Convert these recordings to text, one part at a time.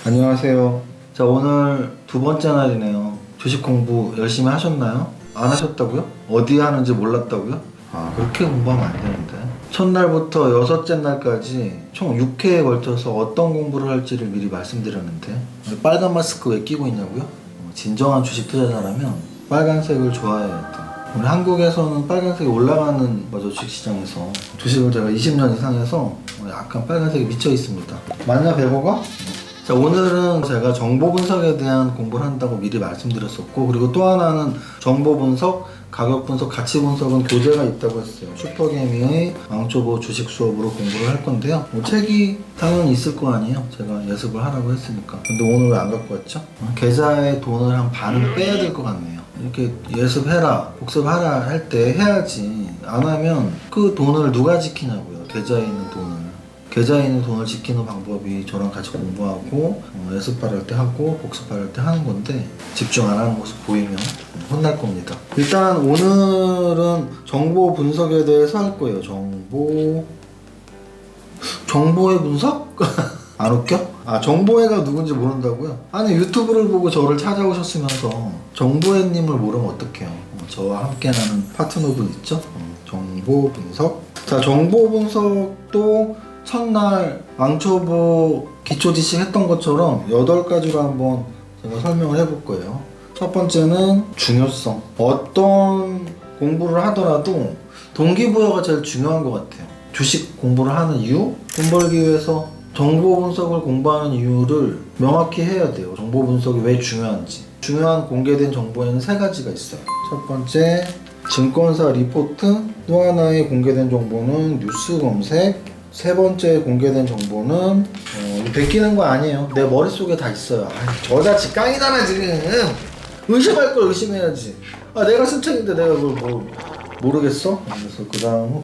안녕하세요. 자, 오늘 두 번째 날이네요. 주식 공부 열심히 하셨나요? 안 하셨다고요? 어디 하는지 몰랐다고요? 그렇게 공부하면 안 되는데. 첫날부터 여섯째 날까지 총 6회에 걸쳐서 어떤 공부를 할지를 미리 말씀드렸는데 빨간 마스크 왜 끼고 있냐고요? 진정한 주식 투자자라면 빨간색을 좋아해야 돼요. 우리 한국에서는 빨간색이 올라가는 거죠. 주식시장에서. 주식을 제가 20년 이상 해서 약간 빨간색이 미쳐 있습니다. 맞냐, 배고가? 자, 오늘은 제가 정보 분석에 대한 공부를 한다고 미리 말씀드렸었고, 그리고 또 하나는 정보 분석, 가격 분석, 가치 분석은 교재가 있다고 했어요. 슈퍼개미의 왕초보 주식 수업으로 공부를 할 건데요. 책이 당연히 있을 거 아니에요. 제가 예습을 하라고 했으니까. 근데 오늘 왜 안 갖고 왔죠? 계좌에 돈을 한 반은 빼야 될 것 같네요. 이렇게 예습해라, 복습하라 할 때 해야지. 안 하면 그 돈을 누가 지키냐고요. 계좌에 있는 돈을. 계좌에 있는 돈을 지키는 방법이 저랑 같이 공부하고 예습할 때 하고 복습할 때 하는 건데, 집중 안 하는 모습 보이면 혼날 겁니다. 일단 오늘은 정보 분석에 대해서 할 거예요. 정보의 분석? 안 웃겨? 정보회가 누군지 모른다고요? 아니, 유튜브를 보고 저를 찾아오셨으면서 정보회님을 모르면 어떡해요. 저와 함께하는 파트너분 있죠? 정보 분석. 자, 정보 분석도 첫날 왕초보 기초지식 했던 것처럼 8가지로 한번 제가 설명을 해볼 거예요. 첫 번째는 중요성. 어떤 공부를 하더라도 동기부여가 제일 중요한 것 같아요. 주식 공부를 하는 이유? 돈 벌기 위해서 정보 분석을 공부하는 이유를 명확히 해야 돼요. 정보 분석이 왜 중요한지. 중요한 공개된 정보에는 3가지가 있어요. 첫 번째, 증권사 리포트. 또 하나의 공개된 정보는 뉴스 검색. 세 번째 공개된 정보는 베끼는 거 아니에요. 내 머릿속에 다 있어요. 저 자식 깡이잖아 지금. 의심할 걸 의심해야지. 내가 쓴 책인데 내가 그걸 모르겠어? 그래서 그 다음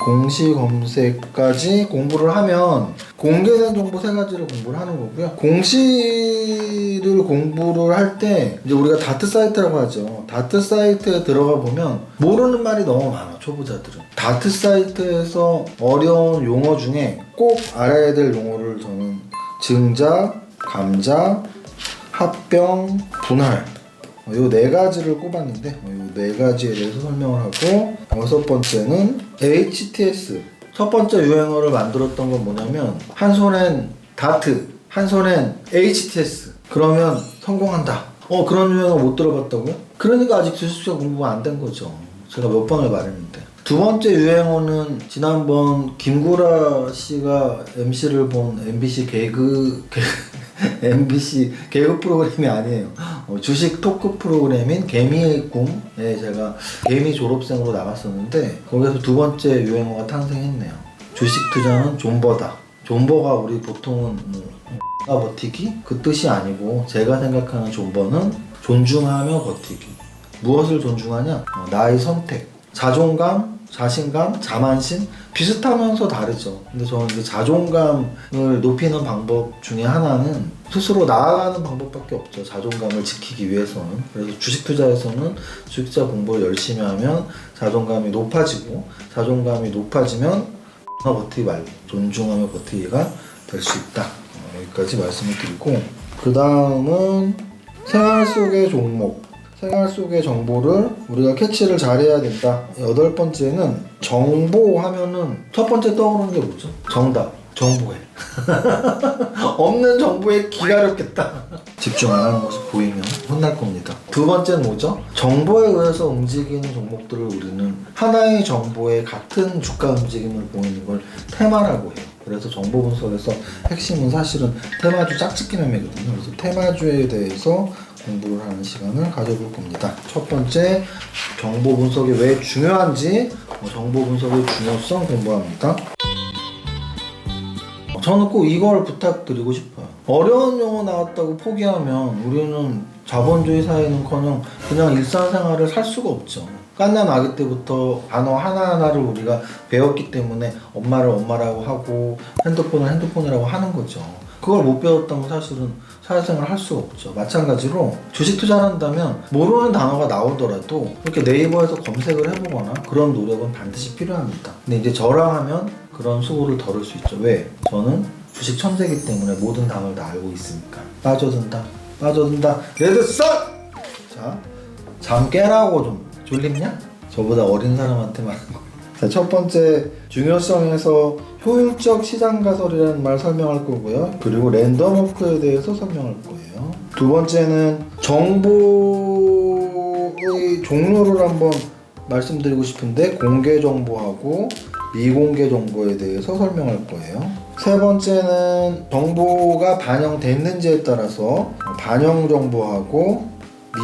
공시 검색까지 공부를 하면 공개된 정보 3가지를 공부를 하는 거고요. 공시를 공부를 할 때 이제 우리가 다트 사이트라고 하죠. 다트 사이트에 들어가 보면 모르는 말이 너무 많아, 초보자들은. 다트 사이트에서 어려운 용어 중에 꼭 알아야 될 용어를 저는 증자, 감자, 합병, 분할, 이 4가지를 꼽았는데 이 4가지에 대해서 설명을 하고, 6번째는 HTS. 첫 번째 유행어를 만들었던 건 뭐냐면 한 손엔 다트, 한 손엔 HTS. 그러면 성공한다. 그런 유행어 못 들어봤다고요? 그러니까 아직 주식투자 공부가 안 된 거죠. 제가 몇 번을 말했는데. 두 번째 유행어는 지난번 김구라 씨가 MC를 본 MBC 개그 프로그램이 아니에요. 주식 토크 프로그램인 개미의 꿈에 제가 개미 졸업생으로 나갔었는데, 거기서 두 번째 유행어가 탄생했네요. 주식 투자는 존버다. 존버가 우리 보통은 버티기? 그 뜻이 아니고, 제가 생각하는 존버는 존중하며 버티기. 무엇을 존중하냐? 나의 선택, 자존감, 자신감, 자만심, 비슷하면서 다르죠. 근데 저는 이제 자존감을 높이는 방법 중에 하나는 스스로 나아가는 방법밖에 없죠. 자존감을 지키기 위해서는. 그래서 주식 투자에서는 주식투자 공부를 열심히 하면 자존감이 높아지고, 자존감이 높아지면 버티기 말고 존중하며 버티기가 될 수 있다. 여기까지 말씀을 드리고, 그 다음은 생활 속의 종목. 생활 속의 정보를 우리가 캐치를 잘해야 된다. 8번째는 정보 하면은 첫 번째 떠오르는 게 뭐죠? 정답, 정보회. 없는 정보에 기가렵겠다. 집중 안 하는 모습 보이면 혼날 겁니다. 두 번째는 뭐죠? 정보에 의해서 움직이는 종목들을 우리는 하나의 정보에 같은 주가 움직임을 보이는 걸 테마라고 해요. 그래서 정보 분석에서 핵심은 사실은 테마주 짝짓기 매매거든요. 그래서 테마주에 대해서 공부를 하는 시간을 가져볼 겁니다. 첫 번째, 정보 분석이 왜 중요한지, 정보 분석의 중요성 공부합니다. 저는 꼭 이걸 부탁드리고 싶어요. 어려운 용어 나왔다고 포기하면 우리는 자본주의 사회는커녕 그냥 일상생활을 살 수가 없죠. 갓난 아기 때부터 단어 하나하나를 우리가 배웠기 때문에 엄마를 엄마라고 하고 핸드폰을 핸드폰이라고 하는 거죠. 그걸 못 배웠다면 사실은 사회생활을 할 수가 없죠. 마찬가지로 주식 투자를 한다면 모르는 단어가 나오더라도 이렇게 네이버에서 검색을 해보거나 그런 노력은 반드시 필요합니다. 근데 이제 저랑 하면 그런 수고를 덜을 수 있죠. 왜? 저는 주식 천재이기 때문에 모든 당을 다 알고 있으니까. 빠져든다. 레드썬! 자, 잠 깨라고. 좀 졸립냐? 저보다 어린 사람한테 말하는 거예요. 자, 첫 번째, 중요성에서 효율적 시장 가설이라는 말 설명할 거고요. 그리고 랜덤워크에 대해서 설명할 거예요. 두 번째는 정보의 종류를 한번 말씀드리고 싶은데, 공개 정보하고 미공개 정보에 대해서 설명할 거예요. 세 번째는 정보가 반영됐는지에 따라서 반영 정보하고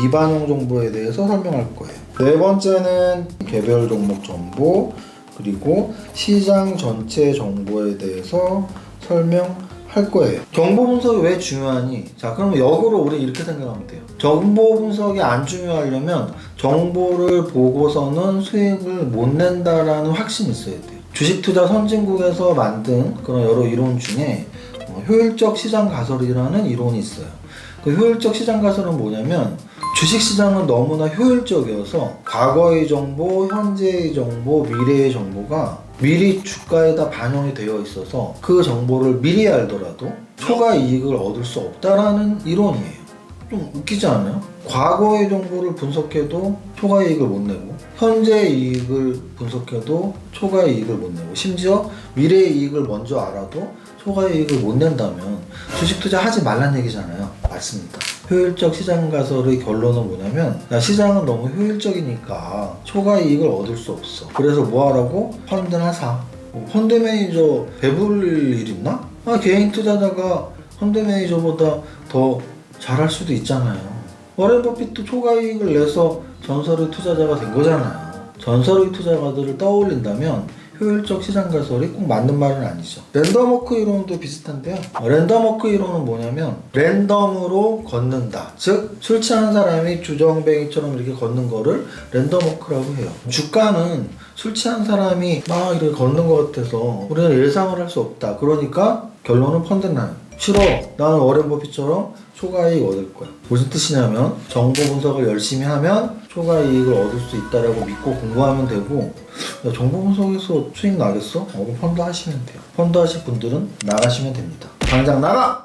미반영 정보에 대해서 설명할 거예요. 네 번째는 개별 종목 정보, 그리고 시장 전체 정보에 대해서 설명할 거예요. 정보 분석이 왜 중요하니? 자, 그럼 역으로 우리 이렇게 생각하면 돼요. 정보 분석이 안 중요하려면 정보를 보고서는 수익을 못 낸다라는 확신이 있어야 돼요. 주식투자 선진국에서 만든 그런 여러 이론 중에 효율적 시장 가설이라는 이론이 있어요. 그 효율적 시장 가설은 뭐냐면, 주식시장은 너무나 효율적이어서 과거의 정보, 현재의 정보, 미래의 정보가 미리 주가에다 반영이 되어 있어서 그 정보를 미리 알더라도 초과 이익을 얻을 수 없다라는 이론이에요. 좀 웃기지 않아요? 과거의 정보를 분석해도 초과 이익을 못 내고, 현재의 이익을 분석해도 초과 이익을 못 내고, 심지어 미래의 이익을 먼저 알아도 초과 이익을 못 낸다면 주식 투자 하지 말란 얘기잖아요. 맞습니다. 효율적 시장 가설의 결론은 뭐냐면, 시장은 너무 효율적이니까 초과 이익을 얻을 수 없어. 그래서 뭐 하라고? 펀드나 사. 펀드 매니저 배부를 일 있나? 개인 투자자가 펀드 매니저보다 더 잘할 수도 있잖아요. 워렌 버핏도 초과 이익을 내서 전설의 투자자가 된 거잖아요. 전설의 투자가들을 떠올린다면 효율적 시장 가설이 꼭 맞는 말은 아니죠. 랜덤워크 이론도 비슷한데요. 랜덤워크 이론은 뭐냐면, 랜덤으로 걷는다. 즉, 술 취한 사람이 주정뱅이처럼 이렇게 걷는 거를 랜덤워크라고 해요. 주가는 술 취한 사람이 막 이렇게 걷는 것 같아서 우리는 예상을 할 수 없다. 그러니까 결론은 펀드는 싫어. 나는 워렌 버핏처럼 초과 이익 얻을 거야. 무슨 뜻이냐면, 정보 분석을 열심히 하면 초과 이익을 얻을 수 있다라고 믿고 공부하면 되고, 야, 정보 분석에서 수익 나겠어? 그럼 펀드 하시면 돼요. 펀드 하실 분들은 나가시면 됩니다. 당장 나가!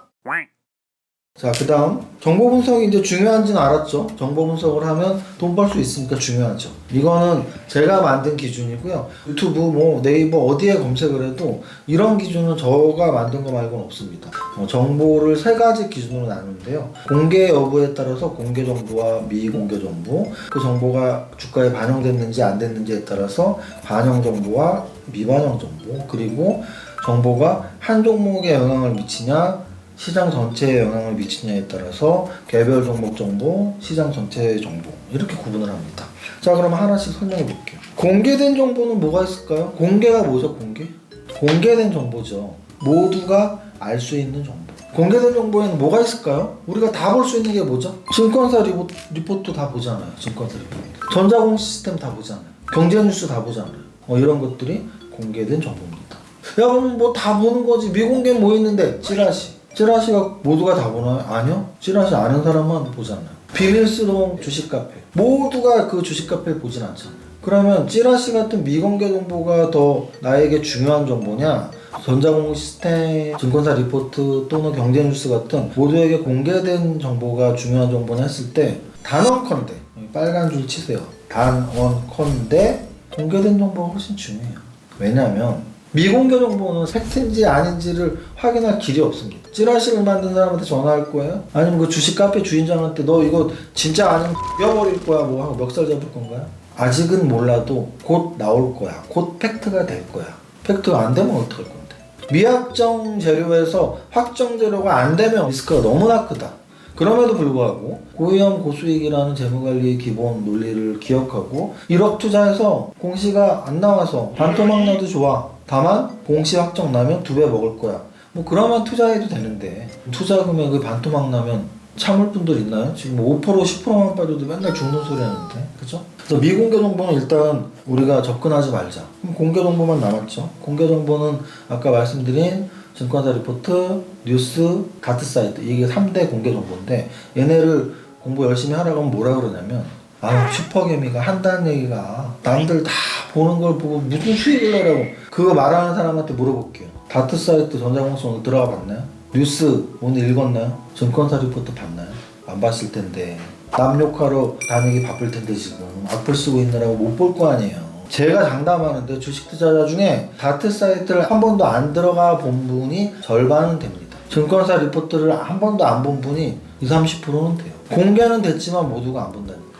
자, 그 다음 정보 분석이 이제 중요한지는 알았죠. 정보 분석을 하면 돈 벌 수 있으니까 중요하죠. 이거는 제가 만든 기준이고요. 유튜브, 네이버 어디에 검색을 해도 이런 기준은 저가 만든 거 말고는 없습니다. 정보를 세 가지 기준으로 나누는데요. 공개 여부에 따라서 공개 정보와 미공개 정보, 그 정보가 주가에 반영됐는지 안 됐는지에 따라서 반영 정보와 미반영 정보, 그리고 정보가 한 종목에 영향을 미치냐, 시장 전체에 영향을 미치냐에 따라서 개별 종목 정보, 시장 전체의 정보, 이렇게 구분을 합니다. 자, 그럼 하나씩 설명해 볼게요. 공개된 정보는 뭐가 있을까요? 공개가 뭐죠? 공개된 정보죠. 모두가 알 수 있는 정보. 공개된 정보에는 뭐가 있을까요? 우리가 다 볼 수 있는 게 뭐죠? 증권사 리포트 다 보잖아요. 증권사 리포트. 전자공 시스템 다 보잖아요. 경제뉴스 다 보잖아요. 이런 것들이 공개된 정보입니다. 야, 그럼 뭐 다 보는 거지. 미공개는 뭐 있는데? 찌라시가 모두가 다 보나요? 아니요. 찌라시 아는 사람만 보잖아요. 비밀스러운 주식 카페. 모두가 그 주식 카페를 보진 않잖아요. 그러면 찌라시 같은 미공개 정보가 더 나에게 중요한 정보냐? 전자공부 시스템, 증권사 리포트 또는 경제뉴스 같은 모두에게 공개된 정보가 중요한 정보냐 했을 때, 단언컨대, 빨간 줄 치세요. 단언컨대 공개된 정보가 훨씬 중요해요. 왜냐하면 미공개 정보는 팩트인지 아닌지를 확인할 길이 없습니다. 찌라시를 만든 사람한테 전화할 거예요? 아니면 그 주식 카페 주인장한테 너 이거 진짜 아니면 뛰어버릴 거야 뭐 하고 멱살 잡을 건가요? 아직은 몰라도 곧 나올 거야. 곧 팩트가 될 거야. 팩트가 안 되면 어떡할 건데? 미확정 재료에서 확정 재료가 안 되면 리스크가 너무나 크다. 그럼에도 불구하고 고위험 고수익이라는 재무관리의 기본 논리를 기억하고 1억 투자해서 공시가 안 나와서 반토막 나도 좋아. 다만 공시 확정 나면 2배 먹을 거야. 뭐 그러면 투자해도 되는데, 투자 금액이 반토막 나면 참을 분들 있나요? 지금 5% 10%만 빠져도 맨날 죽는 소리 하는데, 그죠? 그래서 미공개 정보는 일단 우리가 접근하지 말자. 그럼 공개 정보만 남았죠. 공개 정보는 아까 말씀드린 증권사 리포트, 뉴스, 다트 사이트, 이게 3대 공개 정보인데, 얘네를 공부 열심히 하라고 하면 뭐라 그러냐면, 아, 슈퍼개미가 한다는 얘기가 남들 다 보는 걸 보고 무슨 수익을 내라고. 그거 말하는 사람한테 물어볼게요. 다트 사이트 전자공시 오늘 들어가 봤나요? 뉴스 오늘 읽었나요? 증권사 리포트 봤나요? 안 봤을 텐데. 남 욕하러 다니기 바쁠 텐데 지금 악플 쓰고 있느라고 못 볼 거 아니에요. 제가 장담하는데 주식 투자자 중에 다트 사이트를 한 번도 안 들어가 본 분이 절반은 됩니다. 증권사 리포트를 한 번도 안 본 분이 20-30%는 돼요. 공개는 됐지만 모두가 안 본다니까요.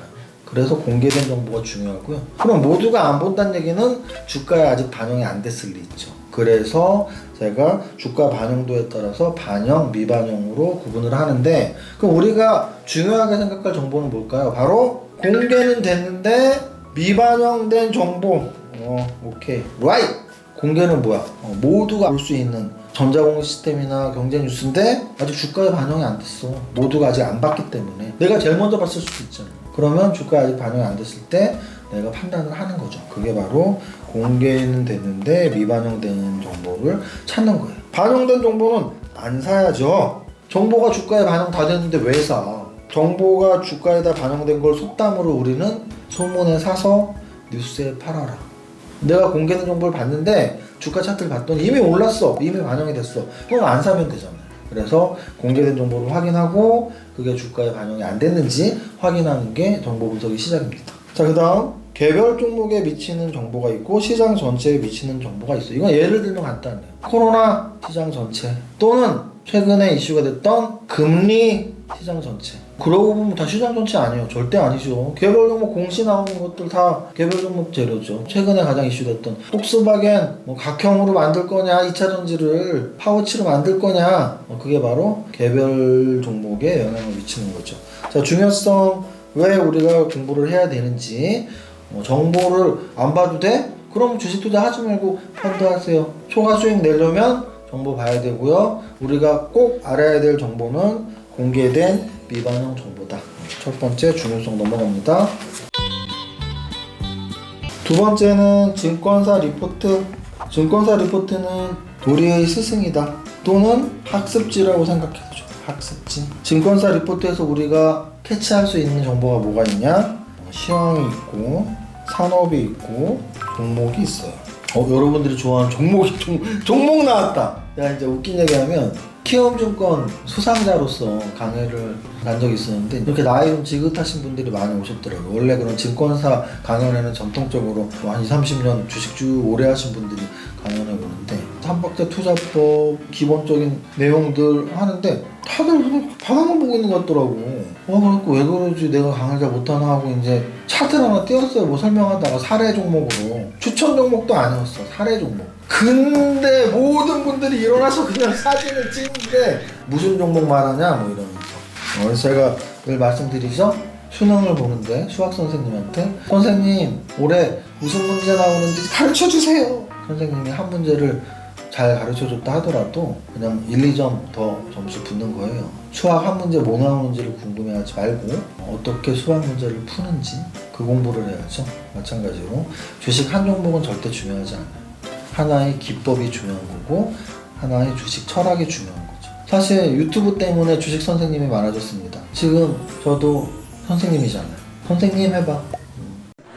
그래서 공개된 정보가 중요하고요. 그럼 모두가 안 본다는 얘기는 주가에 아직 반영이 안 됐을 리 있죠. 그래서 제가 주가 반영도에 따라서 반영, 미반영으로 구분을 하는데, 그럼 우리가 중요하게 생각할 정보는 뭘까요? 바로 공개는 됐는데 미반영된 정보. 오케이. right. 공개는 뭐야? 모두가 볼 수 있는 전자공시 시스템이나 경제 뉴스인데 아직 주가에 반영이 안 됐어. 모두가 아직 안 봤기 때문에. 내가 제일 먼저 봤을 수도 있잖아. 그러면 주가에 아직 반영이 안 됐을 때 내가 판단을 하는 거죠. 그게 바로 공개는 됐는데 미반영되는 정보를 찾는 거예요. 반영된 정보는 안 사야죠. 정보가 주가에 반영 다 됐는데 왜 사? 정보가 주가에다 반영된 걸 속담으로 우리는 소문에 사서 뉴스에 팔아라. 내가 공개된 정보를 봤는데 주가 차트를 봤더니 이미 올랐어. 이미 반영이 됐어. 그럼 안 사면 되잖아요. 그래서 공개된 정보를 확인하고 그게 주가에 반영이 안 됐는지 확인하는 게 정보 분석의 시작입니다. 자, 그 다음 개별 종목에 미치는 정보가 있고 시장 전체에 미치는 정보가 있어요. 이건 예를 들면 간단해요. 코로나 시장 전체 또는 최근에 이슈가 됐던 금리 시장 전체. 그러고 보면 다 시장 전체 아니에요. 절대 아니죠. 개별 종목 공시 나오는 것들 다 개별 종목 재료죠. 최근에 가장 이슈됐던 폭스바겐 각형으로 만들 거냐, 2차 전지를 파워치로 만들 거냐, 그게 바로 개별 종목에 영향을 미치는 거죠. 자, 중요성, 왜 우리가 공부를 해야 되는지. 정보를 안 봐도 돼? 그럼 주식 투자 하지 말고 펀드 하세요. 초과 수익 내려면 정보 봐야 되고요. 우리가 꼭 알아야 될 정보는 공개된 미반영 정보다. 첫 번째 중요성 넘어갑니다. 두 번째는 증권사 리포트. 증권사 리포트는 우리의 스승이다. 또는 학습지라고 생각해도 좋아요. 학습지. 증권사 리포트에서 우리가 캐치할 수 있는 정보가 뭐가 있냐? 시황이 있고 산업이 있고 종목이 있어요. 여러분들이 좋아하는 종목 나왔다. 내가 이제 웃긴 얘기하면 키움증권 수상자로서 강의를 간 적이 있었는데 이렇게 나이 좀 지긋하신 분들이 많이 오셨더라고요. 원래 그런 증권사 강연에는 전통적으로 한 20-30년 주식 쭉 오래 하신 분들이 강연을 보는데 삼박자 투자법 기본적인 내용들 하는데 다들 그냥 바닥만 보고 있는 것 같더라고. 그래갖고 왜 그러지, 내가 강의를 잘 못하나 하고 이제 차트를 하나 띄웠어요. 뭐 설명하다가 사례 종목으로. 추천 종목도 아니었어. 사례 종목. 근데 모든 분들이 일어나서 그냥 사진을 찍는데 무슨 종목 말하냐 뭐 이러면서. 그래서 제가 늘 말씀드리죠. 수능을 보는데 수학 선생님한테 선생님 올해 무슨 문제 나오는지 가르쳐주세요. 선생님이 한 문제를 잘 가르쳐줬다 하더라도 그냥 1-2점 더 점수 붙는 거예요. 수학 한 문제 뭐 나오는지를 궁금해하지 말고 어떻게 수학 문제를 푸는지 그 공부를 해야죠. 마찬가지로 주식 한 종목은 절대 중요하지 않아요. 하나의 기법이 중요한 거고 하나의 주식 철학이 중요한 거죠. 사실 유튜브 때문에 주식 선생님이 많아졌습니다. 지금 저도 선생님이잖아요. 선생님 해봐.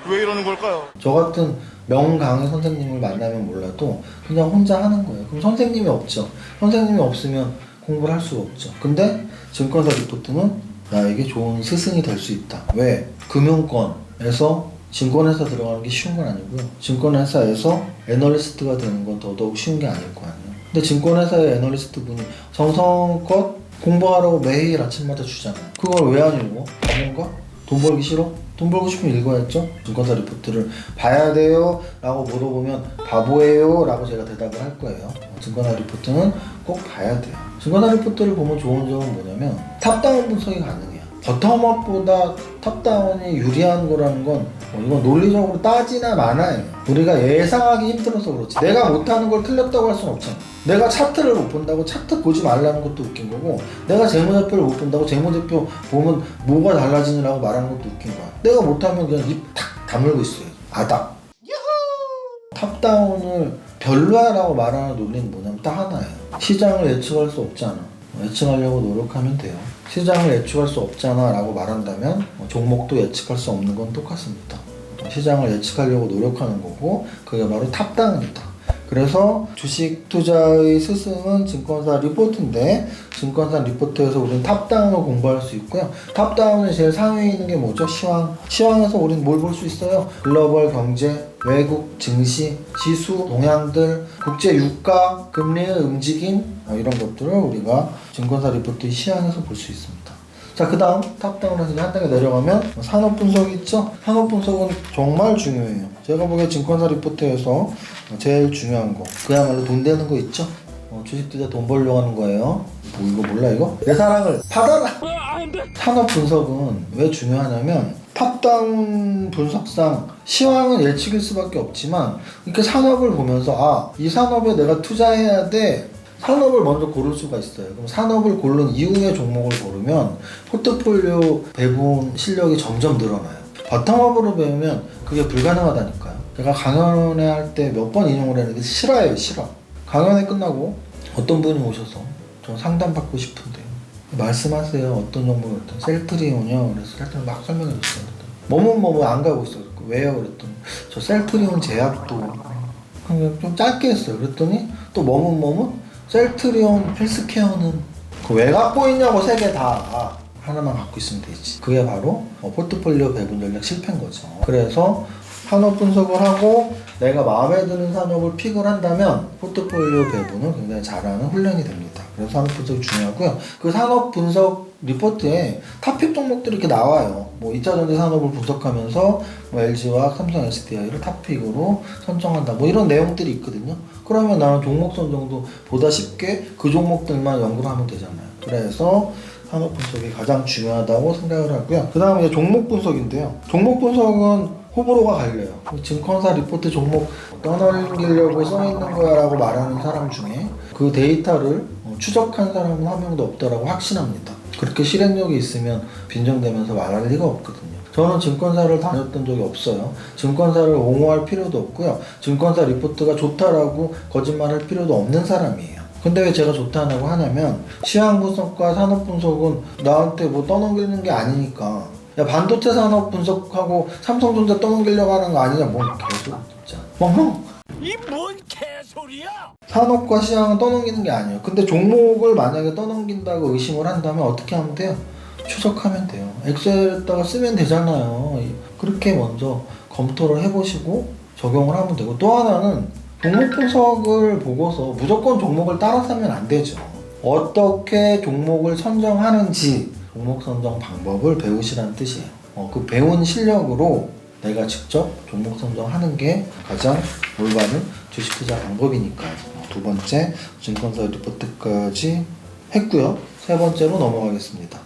왜 이러는 걸까요? 저 같은 명강의 선생님을 만나면 몰라도 그냥 혼자 하는 거예요. 그럼 선생님이 없죠. 선생님이 없으면 공부를 할 수가 없죠. 근데 증권사 리포트는 나에게 좋은 스승이 될 수 있다. 왜? 금융권에서 증권회사 들어가는 게 쉬운 건 아니고요. 증권회사에서 애널리스트가 되는 건 더더욱 쉬운 게 아닐 거 아니에요. 근데 증권회사의 애널리스트 분이 정성껏 공부하라고 매일 아침마다 주잖아요. 그걸 왜 안 읽어? 바본가? 돈 벌기 싫어? 돈 벌고 싶으면 읽어야죠. 증권사 리포트를 봐야 돼요 라고 물어보면 바보예요 라고 제가 대답을 할 거예요. 증권사 리포트는 꼭 봐야 돼요. 증권사 리포트를 보면 좋은 점은 뭐냐면 탑다운 분석이 가능해요. 버텀업보다 탑다운이 유리한 거라는 건 이건 논리적으로 따지나 마나예요. 우리가 예상하기 힘들어서 그렇지 내가 못하는 걸 틀렸다고 할 수는 없잖아. 내가 차트를 못 본다고 차트 보지 말라는 것도 웃긴 거고 내가 재무제표를 못 본다고 재무제표 보면 뭐가 달라지느라고 말하는 것도 웃긴 거야. 내가 못하면 그냥 입 탁 다물고 있어요. 아닥. 탑다운을 별로야라고 말하는 논리는 뭐냐면 딱 하나예요. 시장을 예측할 수 없잖아. 예측하려고 노력하면 돼요. 시장을 예측할 수 없잖아 라고 말한다면 종목도 예측할 수 없는 건 똑같습니다. 시장을 예측하려고 노력하는 거고 그게 바로 탑다운이다. 그래서 주식 투자의 스승은 증권사 리포트인데 증권사 리포트에서 우리는 탑다운을 공부할 수 있고요. 탑다운의 제일 상위에 있는 게 뭐죠? 시황. 시황에서 우리는 뭘 볼 수 있어요? 글로벌 경제, 외국 증시, 지수, 동향들, 국제 유가, 금리의 움직임 이런 것들을 우리가 증권사 리포트의 시황에서 볼 수 있습니다. 자, 그 다음 탑다운에서 이제 한 단계 내려가면 산업 분석 있죠? 산업 분석은 정말 중요해요. 제가 보기에 증권사 리포트에서 제일 중요한 거 그야말로 돈 되는 거 있죠? 주식 투자 돈 벌려고 하는 거예요. 뭐 이거 몰라 이거? 내 사랑을 받아라! 산업 분석은 왜 중요하냐면 탑다운 분석상 시황은 예측일 수밖에 없지만 이렇게 산업을 보면서 이 산업에 내가 투자해야 돼. 산업을 먼저 고를 수가 있어요. 그럼 산업을 고른 이후에 종목을 고르면 포트폴리오 배분 실력이 점점 늘어나요. 바텀업으로 배우면 그게 불가능하다니까요. 제가 강연회 할 때 몇 번 인용을 했는데 싫어요. 강연회 끝나고 어떤 분이 오셔서 저 상담 받고 싶은데 말씀하세요. 어떤 종목을 했더니 셀트리온이요. 그래서 셀트리온 막 설명해 줬어요. 뭐뭐 안 가고 있어요. 왜요? 그랬더니 저 셀트리온 제약도 그냥 좀 짧게 했어요. 그랬더니 또 뭐뭐 셀트리온 헬스케어는 왜 갖고 있냐고 세 개 다 하나만 갖고 있으면 되지. 그게 바로 포트폴리오 배분 전략 실패인 거죠. 그래서 산업 분석을 하고 내가 마음에 드는 산업을 픽을 한다면 포트폴리오 배분을 굉장히 잘하는 훈련이 됩니다. 그래서 산업 분석이 중요하고요. 그 산업 분석 리포트에 탑픽 종목들이 이렇게 나와요. 뭐 2차전지 산업을 분석하면서 뭐 LG와 삼성 SDI를 탑픽으로 선정한다. 뭐 이런 내용들이 있거든요. 그러면 나는 종목 선정도 보다 쉽게 그 종목들만 연구를 하면 되잖아요. 그래서 산업 분석이 가장 중요하다고 생각을 하고요. 그 다음에 종목 분석인데요. 종목 분석은 호불호가 갈려요. 증권사 리포트 종목 떠넘기려고 써있는 거야 라고 말하는 사람 중에 그 데이터를 추적한 사람은 한 명도 없다라고 확신합니다. 그렇게 실행력이 있으면 빈정대면서 말할 리가 없거든요. 저는 증권사를 다녔던 적이 없어요. 증권사를 옹호할 필요도 없고요. 증권사 리포트가 좋다라고 거짓말할 필요도 없는 사람이에요. 근데 왜 제가 좋다고 하냐면 시황 분석과 산업 분석은 나한테 뭐 떠넘기는 게 아니니까. 야, 반도체 산업 분석하고 삼성전자 떠넘기려고 하는 거 아니냐? 뭔 개소리 진짜. 이 뭔 개소리야? 산업과 시황은 떠넘기는 게 아니에요. 근데 종목을 만약에 떠넘긴다고 의심을 한다면 어떻게 하면 돼요? 추적하면 돼요. 엑셀에다가 쓰면 되잖아요. 그렇게 먼저 검토를 해보시고 적용을 하면 되고, 또 하나는 종목 분석을 보고서 무조건 종목을 따라 사면 안 되죠. 어떻게 종목을 선정하는지 종목 선정 방법을 배우시라는 뜻이에요. 그 배운 실력으로 내가 직접 종목 선정하는 게 가장 올바른 주식 투자 방법이니까. 두 번째 증권사 리포트까지 했고요. 세 번째로 넘어가겠습니다.